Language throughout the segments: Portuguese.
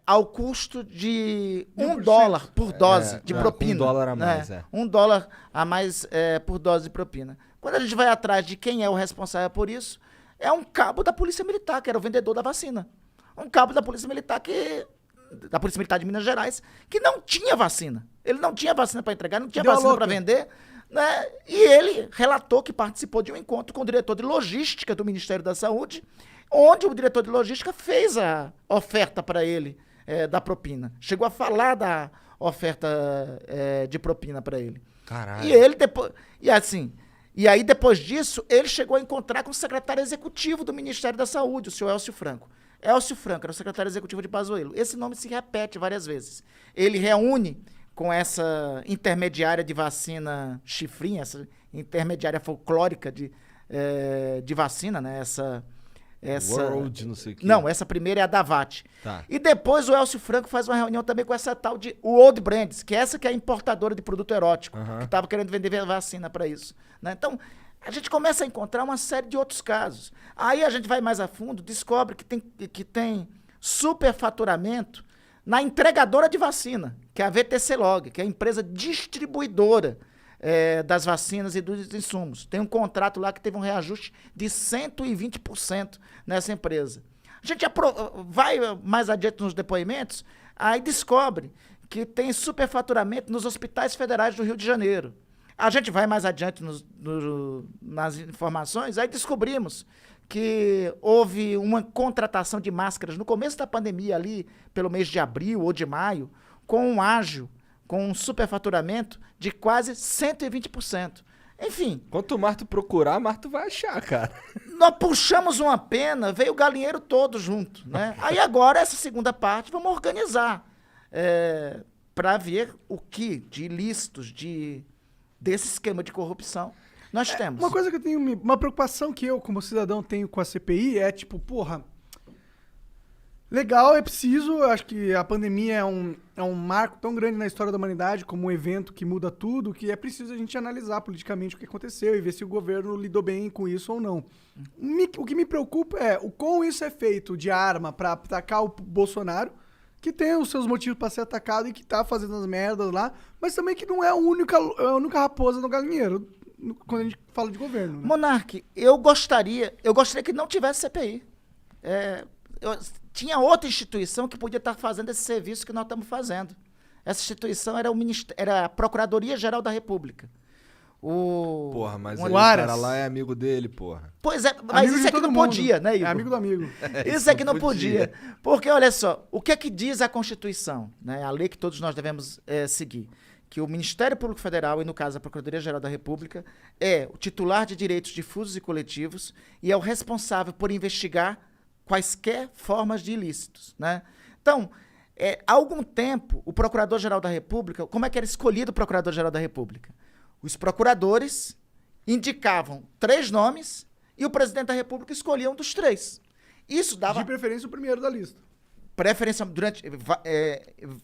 Ao custo de $1 por dose de propina. $1 a mais, $1 a mais por dose de propina. Quando a gente vai atrás de quem é o responsável por isso, é um cabo da Polícia Militar, que era o vendedor da vacina. Um cabo da Polícia Militar da Polícia Militar de Minas Gerais, que não tinha vacina. Ele não tinha vacina para entregar, não tinha vacina para vender, né? E ele relatou que participou de um encontro com o diretor de logística do Ministério da Saúde, onde o diretor de logística fez a oferta para ele da propina. Chegou a falar da oferta de propina para ele. Caralho. E ele depois... E aí, depois disso, ele chegou a encontrar com o secretário executivo do Ministério da Saúde, o senhor Elcio Franco. Elcio Franco era o secretário executivo de Pazuello. Esse nome se repete várias vezes. Ele reúne com essa intermediária de vacina chifrinha, essa intermediária folclórica de vacina, né? Essa World, não sei o que. Não, essa primeira é a Davat. Tá. E depois o Elcio Franco faz uma reunião também com essa tal de World Brands, que é essa que é a importadora de produto erótico, que estava querendo vender vacina para isso. Né? Então, a gente começa a encontrar uma série de outros casos. Aí a gente vai mais a fundo, descobre que tem superfaturamento na entregadora de vacina, que é a VTC Log, que é a empresa distribuidora das vacinas e dos insumos. Tem um contrato lá que teve um reajuste de 120% nessa empresa. A gente vai mais adiante nos depoimentos, aí descobre que tem superfaturamento nos hospitais federais do Rio de Janeiro. A gente vai mais adiante nas informações, aí descobrimos que houve uma contratação de máscaras no começo da pandemia ali, pelo mês de abril ou de maio, com um ágio, com um superfaturamento de quase 120%. Enfim. Quanto mais tu procurar, mais tu vai achar, cara. Nós puxamos uma pena, veio o galinheiro todo junto, né? Aí agora, essa segunda parte, vamos organizar para ver o que de ilícitos, desse esquema de corrupção nós temos. Uma coisa que eu tenho, uma preocupação que eu, como cidadão, tenho com a CPI é tipo, porra, legal, é preciso, eu acho que a pandemia é um marco tão grande na história da humanidade, como um evento que muda tudo, que é preciso a gente analisar politicamente o que aconteceu e ver se o governo lidou bem com isso ou não. O que me preocupa é o como isso é feito de arma para atacar o Bolsonaro, que tem os seus motivos para ser atacado e que tá fazendo as merdas lá, mas também que não é a única raposa no galinheiro quando a gente fala de governo. Né? Monark, eu gostaria que não tivesse CPI. Tinha outra instituição que podia estar fazendo esse serviço que nós estamos fazendo. Essa instituição era a Procuradoria-Geral da República. Porra, mas o cara lá é amigo dele, porra. Pois é, mas amigo isso aqui não podia, né, Igor? É amigo do amigo. Isso aqui não podia. Porque, olha só, o que é que diz a Constituição, né? A lei que todos nós devemos seguir? Que o Ministério Público Federal, e no caso a Procuradoria-Geral da República, é o titular de direitos difusos e coletivos e é o responsável por investigar quaisquer formas de ilícitos, né? Então, há algum tempo, o Procurador-Geral da República, como é que era escolhido o Procurador-Geral da República? Os procuradores indicavam 3 nomes e o presidente da República escolhia um dos 3. Isso dava... De preferência o primeiro da lista. Preferência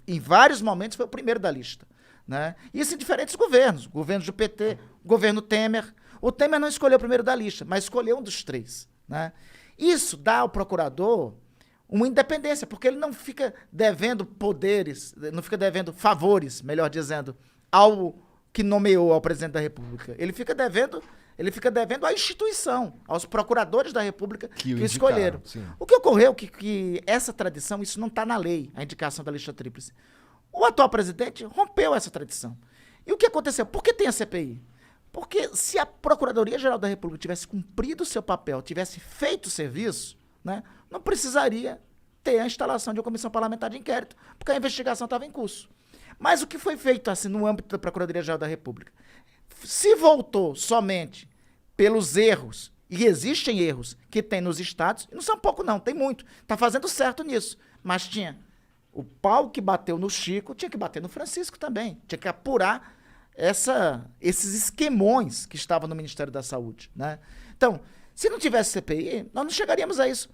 em vários momentos foi o primeiro da lista, né? Isso em diferentes governos. Governos do PT, governo Temer. O Temer não escolheu o primeiro da lista, mas escolheu um dos 3, né? Isso dá ao procurador uma independência, porque ele não fica devendo poderes, não fica devendo favores, melhor dizendo, ao que nomeou ao presidente da República. Ele fica devendo à instituição, aos procuradores da República que escolheram. Sim. O que ocorreu que essa tradição, isso não está na lei, a indicação da lista tríplice. O atual presidente rompeu essa tradição. E o que aconteceu? Por que tem a CPI? Porque se a Procuradoria-Geral da República tivesse cumprido o seu papel, tivesse feito o serviço, né, não precisaria ter a instalação de uma comissão parlamentar de inquérito, porque a investigação estava em curso. Mas o que foi feito assim no âmbito da Procuradoria-Geral da República? Se voltou somente pelos erros, e existem erros que tem nos estados, e não são pouco não, tem muito, está fazendo certo nisso, mas tinha o pau que bateu no Chico, tinha que bater no Francisco também, tinha que apurar esses esquemões que estavam no Ministério da Saúde, né? Então, se não tivesse CPI, nós não chegaríamos a isso.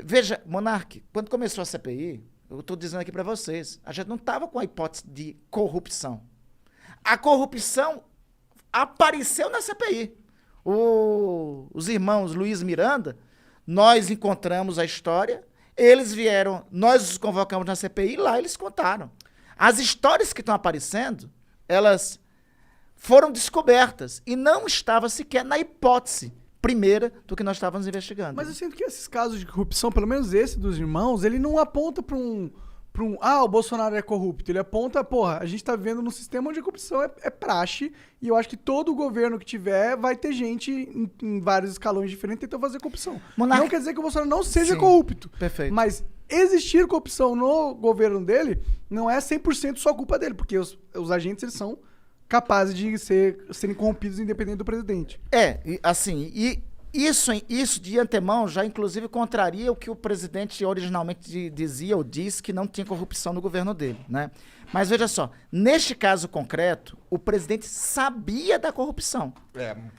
Veja, Monark, quando começou a CPI, eu estou dizendo aqui para vocês, a gente não estava com a hipótese de corrupção. A corrupção apareceu na CPI. Os irmãos Luiz Miranda, nós encontramos a história, eles vieram, nós os convocamos na CPI e lá eles contaram. As histórias que estão aparecendo, elas foram descobertas e não estava sequer na hipótese primeira do que nós estávamos investigando. Mas eu sinto que esses casos de corrupção, pelo menos esse dos irmãos, ele não aponta para o Bolsonaro é corrupto. Ele aponta, a gente tá vivendo num sistema onde a corrupção é praxe, e eu acho que todo governo que tiver vai ter gente em vários escalões diferentes tentando fazer corrupção. Não quer dizer que o Bolsonaro não seja corrupto. Perfeito. Mas existir corrupção no governo dele não é 100% só culpa dele, porque os agentes, eles são capazes de serem corrompidos independente do presidente. Isso de antemão já inclusive contraria o que o presidente originalmente dizia ou diz, que não tinha corrupção no governo dele, né? Mas veja só, neste caso concreto, o presidente sabia da corrupção.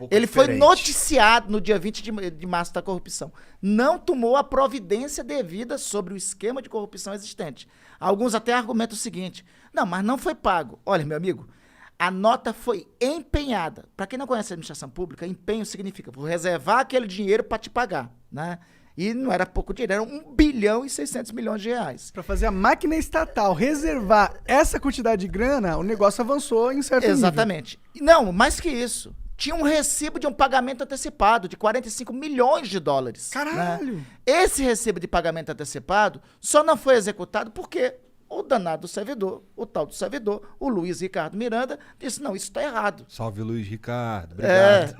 Ele foi noticiado no dia 20 de março da corrupção. Não tomou a providência devida sobre o esquema de corrupção existente. Alguns até argumentam o seguinte: não, mas não foi pago. Olha, meu amigo, a nota foi empenhada. Para quem não conhece a administração pública, empenho significa vou reservar aquele dinheiro para te pagar, né? E não era pouco dinheiro, era 1 bilhão e 600 milhões de reais. Para fazer a máquina estatal reservar essa quantidade de grana, o negócio avançou em certo nível. Exatamente. Não, mais que isso. Tinha um recibo de um pagamento antecipado de 45 milhões de dólares. Caralho! Né? Esse recibo de pagamento antecipado só não foi executado porque o danado do servidor, o tal do servidor, o Luiz Ricardo Miranda, disse: não, isso está errado. Salve, Luiz Ricardo. Obrigado.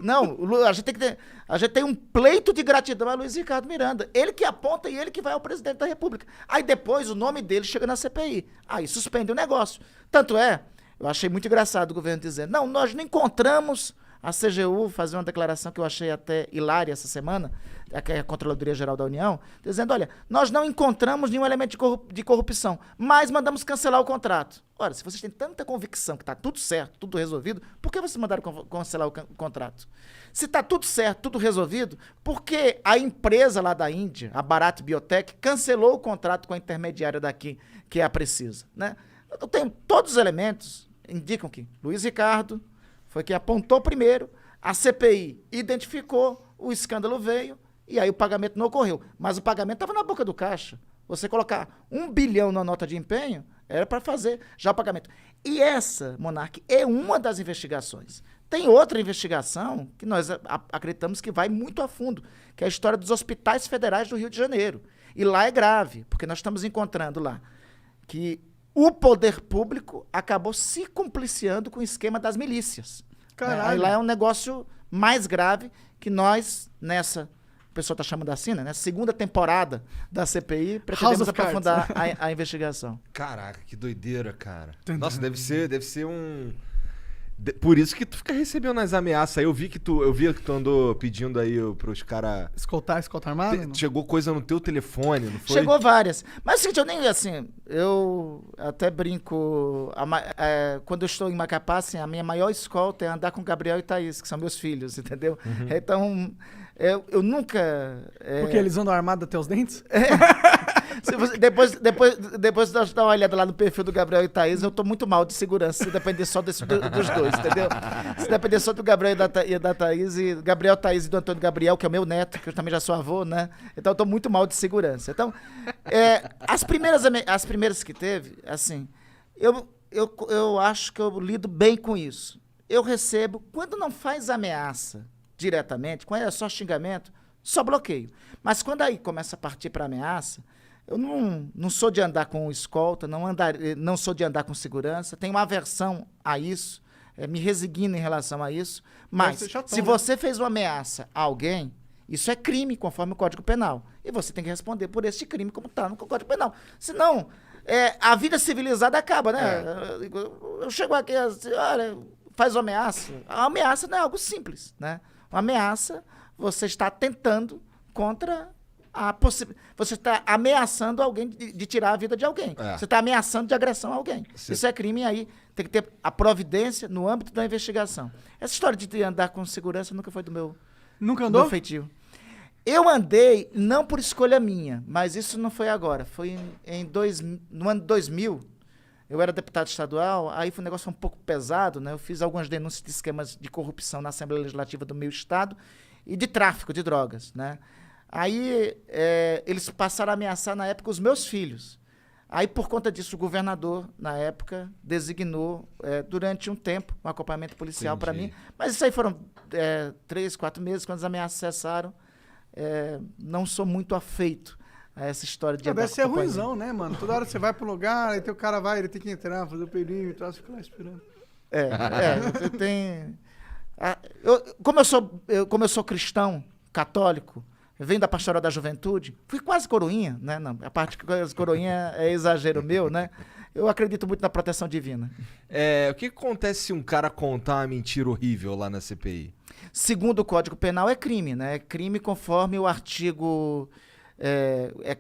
A gente tem um pleito de gratidão a Luiz Ricardo Miranda. Ele que aponta e ele que vai ao presidente da República. Aí depois o nome dele chega na CPI. Aí suspende o negócio. Tanto eu achei muito engraçado o governo dizer: não, nós não encontramos. A CGU fazer uma declaração que eu achei até hilária essa semana, que é a Controladoria Geral da União, dizendo: olha, nós não encontramos nenhum elemento de corrupção, mas mandamos cancelar o contrato. Ora, se vocês têm tanta convicção que está tudo certo, tudo resolvido, por que vocês mandaram cancelar o contrato? Se está tudo certo, tudo resolvido, por que a empresa lá da Índia, a Bharat Biotech, cancelou o contrato com a intermediária daqui, que é a Precisa? Né? Eu tenho todos os elementos, indicam que Luiz Ricardo foi quem apontou primeiro, a CPI identificou, o escândalo veio, e aí o pagamento não ocorreu. Mas o pagamento estava na boca do caixa. Você colocar 1 bilhão na nota de empenho, era para fazer já o pagamento. E essa, Monark, é uma das investigações. Tem outra investigação que nós acreditamos que vai muito a fundo, que é a história dos hospitais federais do Rio de Janeiro. E lá é grave, porque nós estamos encontrando lá que o poder público acabou se compliciando com o esquema das milícias. Caralho. Aí lá é um negócio mais grave que nós, o pessoal está chamando assim, né? Nessa segunda temporada da CPI, pretendemos aprofundar a investigação. Caraca, que doideira, cara. Nossa, deve ser um... Por isso que tu fica recebendo as ameaças aí. Eu vi que tu andou pedindo aí pros caras... Escoltar armado? Chegou coisa no teu telefone, não foi? Chegou várias. Mas é o seguinte, eu nem, assim, eu até brinco, quando eu estou em Macapá, assim, a minha maior escolta é andar com Gabriel e Thaís, que são meus filhos, entendeu? Uhum. Então, eu nunca... Porque eles andam armados até os dentes? Depois de nós dar uma olhada lá no perfil do Gabriel e Thaís, eu tô muito mal de segurança, se depender só dos dois, entendeu? Se depender só do Gabriel e da Thaís, e Gabriel, Thaís e do Antônio Gabriel, que é o meu neto, que eu também já sou avô, né? Então eu tô muito mal de segurança. Então, as primeiras que teve, assim, eu acho que eu lido bem com isso. Eu recebo, quando não faz ameaça diretamente, quando é só xingamento, só bloqueio. Mas quando aí começa a partir para ameaça, eu não sou de andar com escolta, não sou de andar com segurança, tenho uma aversão a isso, me resigno em relação a isso, mas se você fez uma ameaça a alguém, isso é crime, conforme o Código Penal, e você tem que responder por esse crime como está no Código Penal. Senão, a vida civilizada acaba, né? Eu chego aqui assim, olha, faz uma ameaça. A ameaça não é algo simples, né? Uma ameaça, você está tentando contra você está ameaçando alguém de tirar a vida de alguém. Você está ameaçando de agressão a alguém. Isso é crime, aí tem que ter a providência no âmbito da investigação. Essa história de andar com segurança nunca foi do meu, nunca andou? Do meu feitio. Eu andei, não por escolha minha, mas isso não foi agora. Foi no ano 2000, eu era deputado estadual, aí foi um negócio um pouco pesado, né? Eu fiz algumas denúncias de esquemas de corrupção na Assembleia Legislativa do meu estado e de tráfico de drogas, né? Aí eles passaram a ameaçar, na época, os meus filhos. Aí, por conta disso, o governador, na época, designou, durante um tempo, um acompanhamento policial para mim. Mas isso aí foram 3, 4 meses, quando as ameaças cessaram. Não sou muito afeito a essa história de... Deve ser ruimzão, né, mano? Toda hora você vai pro lugar, aí teu cara vai, ele tem que entrar, fazer o perímetro, você fica lá esperando. Você tem... Como eu sou cristão, católico, venho da pastoral da juventude, fui quase coroinha, né? Não, a parte que coroinha é exagero meu, né? Eu acredito muito na proteção divina. O que acontece se um cara contar uma mentira horrível lá na CPI? Segundo o Código Penal, é crime, né? É crime conforme o artigo...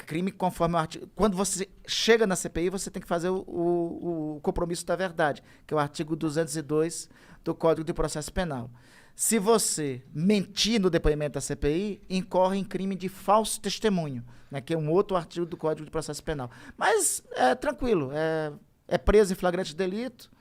crime conforme o artigo... Quando você chega na CPI, você tem que fazer o compromisso da verdade, que é o artigo 202 do Código de Processo Penal. Se você mentir no depoimento da CPI, incorre em crime de falso testemunho, né, que é um outro artigo do Código de Processo Penal. Mas é tranquilo, é preso em flagrante delito,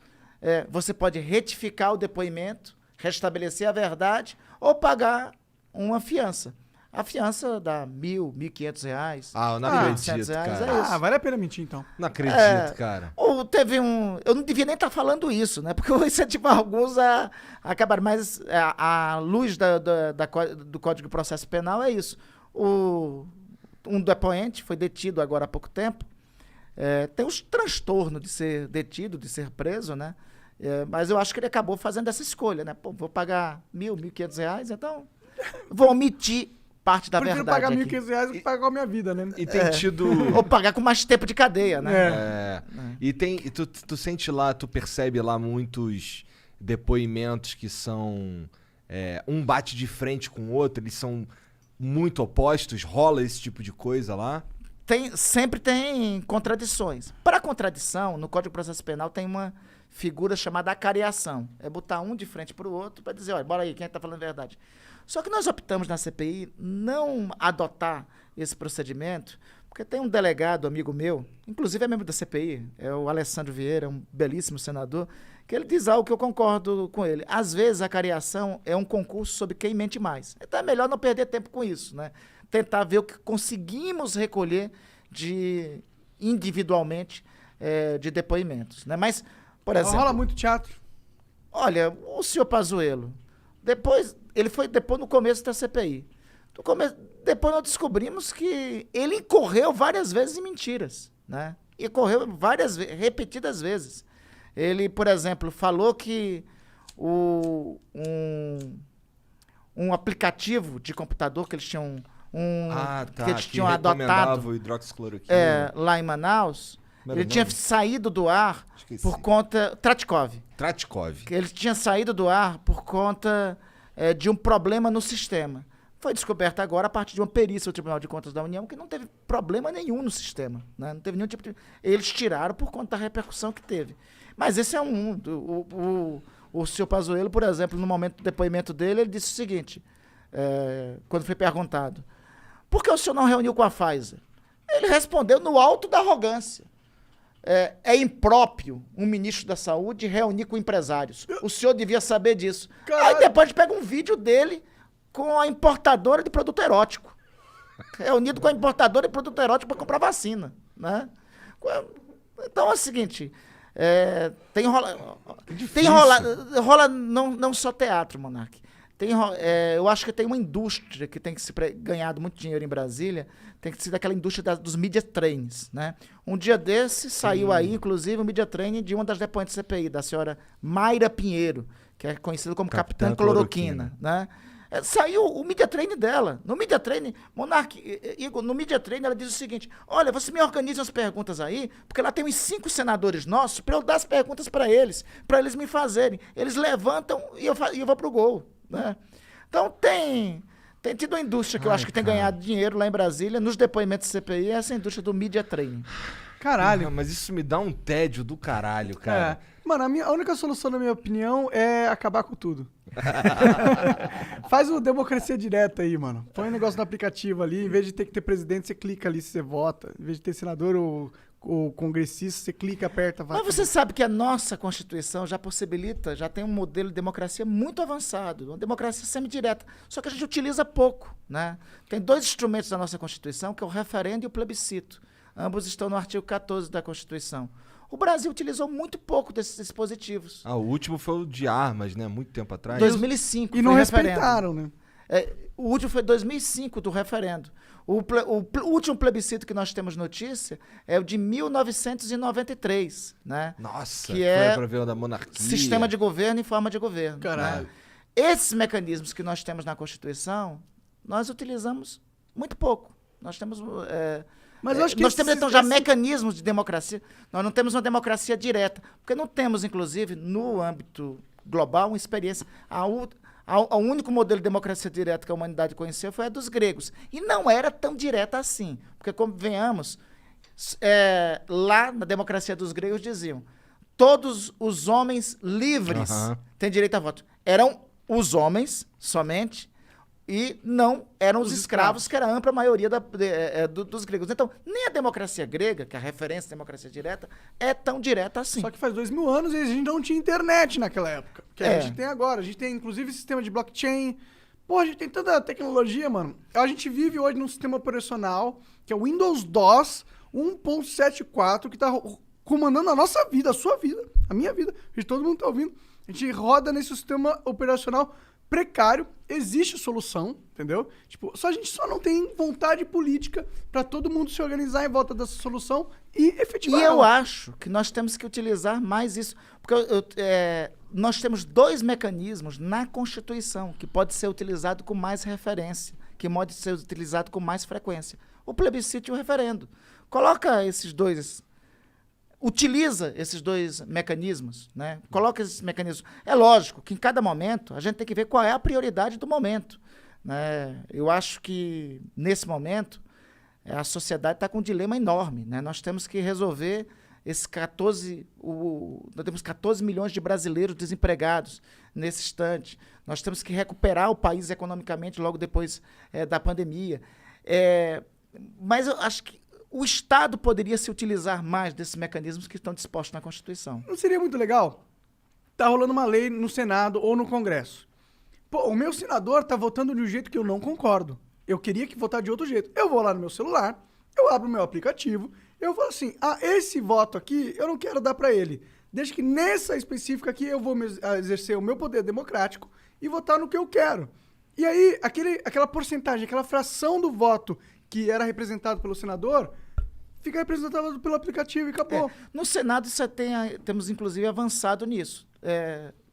você pode retificar o depoimento, restabelecer a verdade ou pagar uma fiança. A fiança dá R$1.000, R$1.500. Ah, eu não acredito, cara. É isso. Vale a pena mentir, então. Não acredito, cara. Ou teve eu não devia nem estar falando isso, né? Porque eu incentivo alguns a acabar. Mas a luz do Código de Processo Penal é isso. Um depoente foi detido agora há pouco tempo. Tem os transtornos de ser detido, de ser preso, né? Mas eu acho que ele acabou fazendo essa escolha, né? Pô, vou pagar R$1.000, R$1.500, então vou omitir parte da verdade. Prefiro pagar R$1.500 do que pagar a minha vida, né? E tem tido... Ou pagar com mais tempo de cadeia, né? E tu sente lá, tu percebe lá muitos depoimentos que são... um bate de frente com o outro, eles são muito opostos, rola esse tipo de coisa lá? Sempre tem contradições. Para contradição, no Código de Processo Penal tem uma figura chamada acariação. É botar um de frente para o outro para dizer, olha, bora aí, quem é que tá falando a verdade? Só que nós optamos na CPI não adotar esse procedimento, porque tem um delegado, amigo meu, inclusive é membro da CPI, é o Alessandro Vieira, um belíssimo senador, que ele diz algo que eu concordo com ele. Às vezes a cariação é um concurso sobre quem mente mais. Então é melhor não perder tempo com isso, né? Tentar ver o que conseguimos recolher individualmente de depoimentos, né? Mas, por exemplo... Rola muito teatro. Olha, o senhor Pazuello, ele foi depois no começo da CPI. Depois nós descobrimos que ele incorreu várias vezes em mentiras, né? E correu repetidas vezes. Ele, por exemplo, falou que um aplicativo de computador que eles tinham que eles tinham adotado o hidroxicloroquina. Lá em Manaus, ele tinha saído do ar por conta... Tratkov. Que ele tinha saído do ar por conta de um problema no sistema. Foi descoberto agora a partir de uma perícia do Tribunal de Contas da União que não teve problema nenhum no sistema, né? Não teve nenhum tipo de... Eles tiraram por conta da repercussão que teve. Mas esse é o senhor Pazuello, por exemplo, no momento do depoimento dele, ele disse o seguinte, quando foi perguntado, por que o senhor não reuniu com a Pfizer? Ele respondeu no alto da arrogância. É impróprio um ministro da Saúde reunir com empresários. O senhor devia saber disso. Caralho. Aí depois a gente pega um vídeo dele com a importadora de produto erótico. Reunido com a importadora de produto erótico para comprar vacina, né? Então é o seguinte, rola não só teatro, Monark. Eu acho que tem uma indústria que tem que se ganhado muito dinheiro em Brasília, tem que ser daquela indústria dos media trainings, né? Um dia desse saiu aí, inclusive, um media training de uma das depoentes da CPI, da senhora Mayra Pinheiro, que é conhecida como Capitã Cloroquina, né? Saiu o media training dela. No media training, Monark, Igor, no media training ela diz o seguinte, olha, você me organiza as perguntas aí, porque lá tem uns 5 senadores nossos para eu dar as perguntas para eles me fazerem. Eles levantam e eu vou pro gol, né? Então tem tido uma indústria que eu acho que tem ganhado dinheiro lá em Brasília, nos depoimentos do CPI, essa indústria do media training. Caralho. Mas isso me dá um tédio do caralho, cara. Mano, a única solução, na minha opinião, é acabar com tudo. Faz o democracia direta aí, mano. Põe um negócio no aplicativo ali, em vez de ter que ter presidente, você clica ali se você vota. Em vez de ter senador ou congressista, você clica, aperta, vai. Mas você sabe que a nossa Constituição já possibilita, já tem um modelo de democracia muito avançado, uma democracia semidireta, só que a gente utiliza pouco, né? Tem 2 instrumentos da nossa Constituição, que é o referendo e o plebiscito. Ambos estão no artigo 14 da Constituição. O Brasil utilizou muito pouco desses dispositivos. O último foi o de armas, né? Muito tempo atrás. 2005 E foi não referendo. respeitaram, né? O último foi 2005 do referendo. O último plebiscito que nós temos notícia é o de 1993, né? Nossa, que foi é pra ver o da monarquia. Sistema de governo e forma de governo. Caralho. Né? Esses mecanismos que nós temos na Constituição, nós utilizamos muito pouco. Nós temos... Mas eu acho que nós temos, então, já mecanismos de democracia. Nós não temos uma democracia direta, porque não temos, inclusive, no âmbito global, uma experiência. O único modelo de democracia direta que a humanidade conheceu foi a dos gregos. E não era tão direta assim. Porque, como venhamos, lá na democracia dos gregos diziam: todos os homens livres têm direito a voto. Eram os homens somente, e não eram os escravos, que era a ampla maioria dos gregos. Então, nem a democracia grega, que é a referência da democracia direta, é tão direta assim. Só que faz 2000 anos e a gente não tinha internet naquela época. Que a gente tem agora. A gente tem, inclusive, sistema de blockchain. Pô, a gente tem tanta tecnologia, mano. A gente vive hoje num sistema operacional que é o Windows DOS 1.74, que tá comandando a nossa vida, a sua vida, a minha vida. Todo mundo tá ouvindo. A gente roda nesse sistema operacional precário, existe solução, entendeu? Tipo, a gente só não tem vontade política para todo mundo se organizar em volta dessa solução e efetivar. E eu acho que nós temos que utilizar mais isso, porque nós temos 2 mecanismos na Constituição que pode ser utilizado com mais referência, que pode ser utilizado com mais frequência: o plebiscito e o referendo. Coloca esses 2... Utiliza esses 2 mecanismos, né? Coloca esses mecanismos. É lógico que em cada momento a gente tem que ver qual é a prioridade do momento, né? Eu acho que, nesse momento, a sociedade está com um dilema enorme, né? Nós temos que resolver esses nós temos 14 milhões de brasileiros desempregados nesse instante. Nós temos que recuperar o país economicamente logo depois da pandemia. Mas eu acho que o Estado poderia se utilizar mais desses mecanismos que estão dispostos na Constituição. Não seria muito legal? Tá rolando uma lei no Senado ou no Congresso. Pô, o meu senador tá votando de um jeito que eu não concordo. Eu queria que votar de outro jeito. Eu vou lá no meu celular, eu abro o meu aplicativo, eu falo assim: esse voto aqui eu não quero dar pra ele. Desde que nessa específica aqui eu vou exercer o meu poder democrático e votar no que eu quero. E aí, aquela porcentagem, aquela fração do voto que era representado pelo senador, fica representado pelo aplicativo e acabou. No Senado, temos, inclusive, avançado nisso.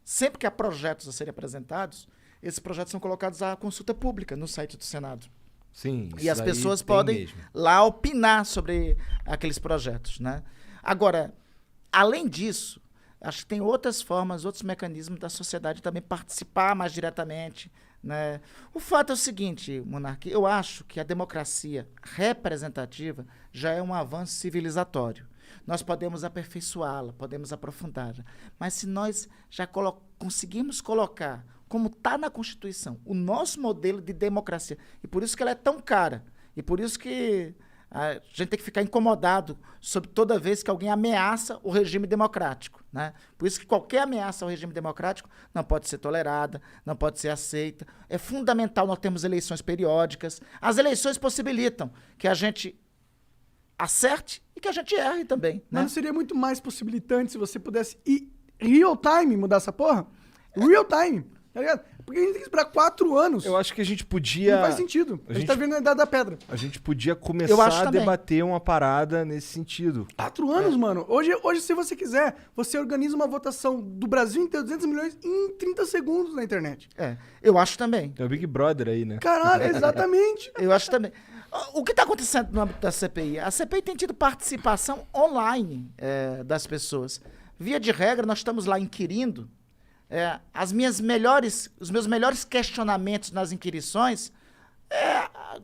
Sempre que há projetos a serem apresentados, esses projetos são colocados à consulta pública no site do Senado. Sim, e as pessoas podem lá opinar sobre aqueles projetos, né? Agora, além disso, acho que tem outras formas, outros mecanismos da sociedade também participar mais diretamente, né? O fato é o seguinte, Monark, eu acho que a democracia representativa já é um avanço civilizatório. Nós podemos aperfeiçoá-la, podemos aprofundá-la, mas se nós já conseguirmos colocar, como está na Constituição, o nosso modelo de democracia, e por isso que ela é tão cara, e por isso que a gente tem que ficar incomodado sobre toda vez que alguém ameaça o regime democrático, né? Por isso que qualquer ameaça ao regime democrático não pode ser tolerada, não pode ser aceita. É fundamental nós termos eleições periódicas. As eleições possibilitam que a gente acerte e que a gente erre também, né? Mas não seria muito mais possibilitante se você pudesse ir real time mudar essa porra? Real time, tá ligado? Porque a gente tem que esperar 4 anos. Eu acho que a gente podia... Não faz sentido. A gente tá vendo a idade da pedra. A gente podia começar a debater uma parada nesse sentido. 4 anos, mano. Hoje, se você quiser, você organiza uma votação do Brasil inteiro, 200 milhões, em 30 segundos na internet. Eu acho também. É o Big Brother aí, né? Caralho, exatamente. Eu acho também. O que está acontecendo no âmbito da CPI? A CPI tem tido participação online das pessoas. Via de regra, nós estamos lá inquirindo. Os meus melhores questionamentos nas inquirições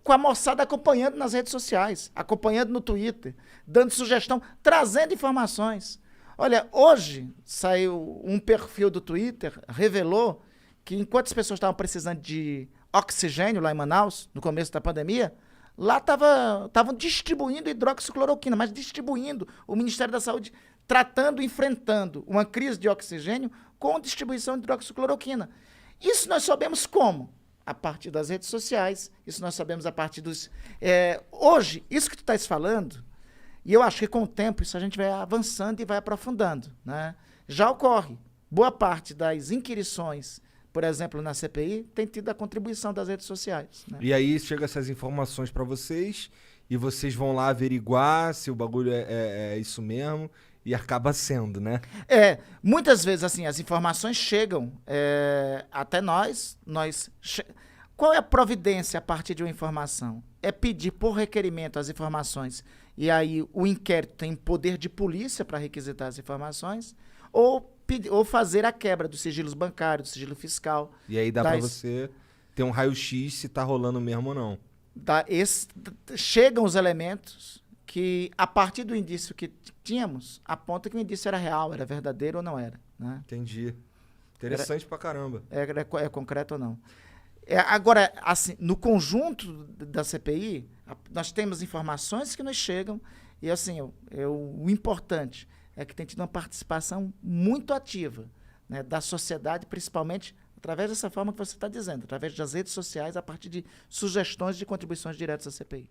com a moçada acompanhando nas redes sociais, acompanhando no Twitter, dando sugestão, trazendo informações. Olha, hoje saiu um perfil do Twitter, revelou que enquanto as pessoas estavam precisando de oxigênio lá em Manaus, no começo da pandemia, lá estavam distribuindo hidroxicloroquina, mas distribuindo, o Ministério da Saúde tratando, enfrentando uma crise de oxigênio com distribuição de hidroxicloroquina. Isso nós sabemos como? A partir das redes sociais, isso nós sabemos a partir dos... hoje, isso que tu estás falando, e eu acho que com o tempo isso a gente vai avançando e vai aprofundando, né? Já ocorre. Boa parte das inquirições, por exemplo, na CPI, tem tido a contribuição das redes sociais, né? E aí chega essas informações pra vocês e vocês vão lá averiguar se o bagulho é isso mesmo e acaba sendo, né? Muitas vezes, assim, as informações chegam até nós. Qual é a providência a partir de uma informação? É pedir por requerimento as informações e aí o inquérito tem poder de polícia para requisitar as informações ou fazer a quebra dos sigilos bancários, do sigilo fiscal. E aí dá pra você ter um raio-x se tá rolando mesmo ou não. Chegam os elementos que, a partir do indício que tínhamos, aponta que o indício era real, era verdadeiro ou não era, né? Entendi. Interessante pra caramba. É concreto ou não. Agora, assim, no conjunto da CPI, nós temos informações que nos chegam e, assim, o importante é que tem tido uma participação muito ativa, né, da sociedade, principalmente através dessa forma que você está dizendo, através das redes sociais, a partir de sugestões de contribuições diretas à CPI.